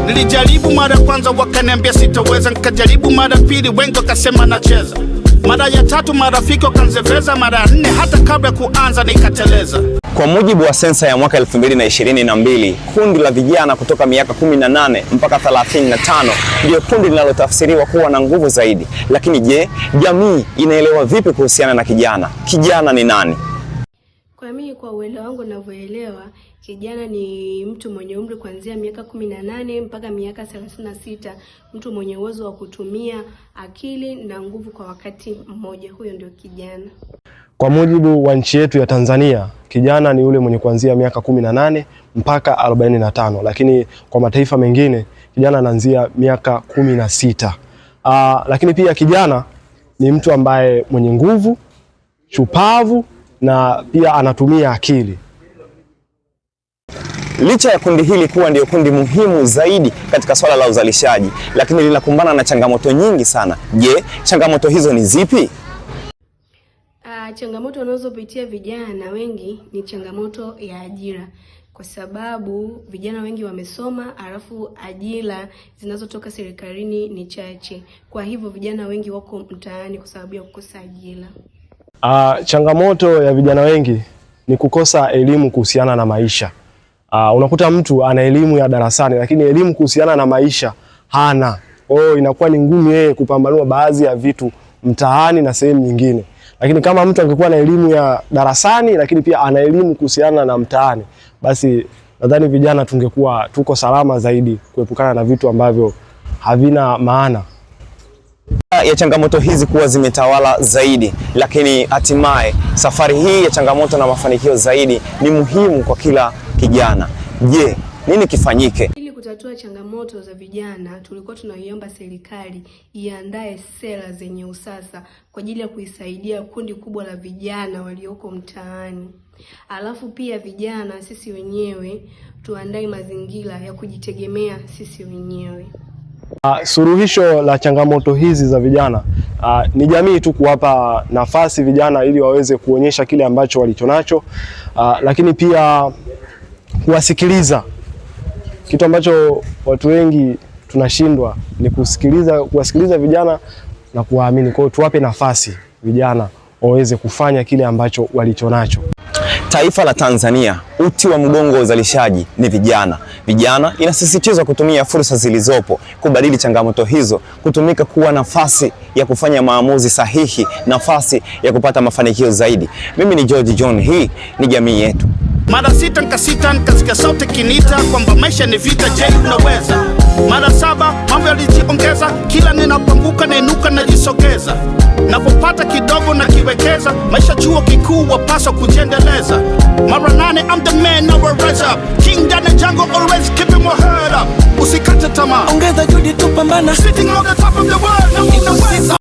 Nilijaribu mara kwanza wakaniambia sitaweza, nikajaribu mara pili wengi wakasema nacheza, mara ya tatu marafiki wakanzeveza, mara ya nne hata kabla kuanza nikateleza. Kwa mujibu wa sensa ya mwaka 2022, kundi la vijana kutoka miaka 18 mpaka 35 ndio kundi linalotafsiriwa kuwa na nguvu zaidi. Lakini je, jamii inaelewa vipi kuhusiana na kijana? Kijana ni nani? Kwa mimi, kwa uelewa wangu ninavyoelewa, kijana ni mtu mwenye umri kuanzia miaka 18 mpaka miaka 36, mtu mwenye uwezo wa kutumia akili na nguvu kwa wakati mmoja. Huyo ndio kijana. Kwa mujibu wa nchi yetu ya Tanzania, kijana ni yule mwenye kuanzia miaka 18 mpaka 45, lakini kwa mataifa mengine kijana anaanzia miaka 16. Lakini pia kijana ni mtu ambaye mwenye nguvu, shupavu na pia anatumia akili. Licha ya kundi hili kuwa ndio kundi muhimu zaidi katika swala la uzalishaji, lakini linakumbana na changamoto nyingi sana. Je, changamoto hizo ni zipi? Changamoto wanazopitia vijana wengi ni changamoto ya ajira, kwa sababu vijana wengi wamesoma, alafu ajira zinazotoka serikalini ni chache. Kwa hivyo vijana wengi wako mtaani kwa sababu ya kukosa ajira. Changamoto ya vijana wengi ni kukosa elimu kuhusiana na maisha. Unakuta mtu ana elimu ya darasani lakini elimu kuhusiana na maisha hana. Inakuwa ni ngumu yeye kupambanua baadhi ya vitu mtaani na sehemu nyingine. Lakini kama mtu angekuwa na elimu ya darasani lakini pia ana elimu kuhusiana na mtaani, basi nadhani vijana tungekuwa tuko salama zaidi kuepukana na vitu ambavyo havina maana. Ya changamoto hizi kuwa zimetawala zaidi, lakini hatimaye safari hii ya changamoto na mafanikio zaidi ni muhimu kwa kila kijana. Je, nini kifanyike? Ili kutatua changamoto za vijana, tulikuwa tunaiomba serikali iandae sera zenye usasa kwa ajili ya kuisaidia kundi kubwa la vijana walioko mtaani. Alafu pia vijana sisi wenyewe tuandae mazingira ya kujitegemea sisi wenyewe. Suluhisho la changamoto hizi za vijana ni jamii tu kuwapa nafasi vijana ili waweze kuonyesha kile ambacho walichonacho, lakini pia kuwasikiliza. Kitu ambacho watu wengi tunashindwa ni kuwasikiliza vijana na kuwaamini. Kwa hiyo tuwape nafasi vijana waweze kufanya kile ambacho walichonacho. Taifa la Tanzania, uti wa mgongo wa uzalishaji ni vijana. Vijana inasisitizwa kutumia fursa zilizopo, kubadili changamoto hizo, kutumika kuwa nafasi ya kufanya maamuzi sahihi, nafasi ya kupata mafanikio zaidi. Mimi ni George John, hii ni Jamii Yetu. Mara sita nikasikia sauti kinita kwamba maisha ni vita, je unaweza? Mara 7 mambo yalijiongeza, kila ninapoanguka nainuka najisogeza, napopata kidogo na kiwekeza, maisha chuo kikuu wapaswa kujiendeleza. Mara 8 I'm the man, now I rise up, king down the jungle, always keeping my head up. Usikate tamaa, ongeza juhudi tupambana, sitting on the top of the world, now unaweza.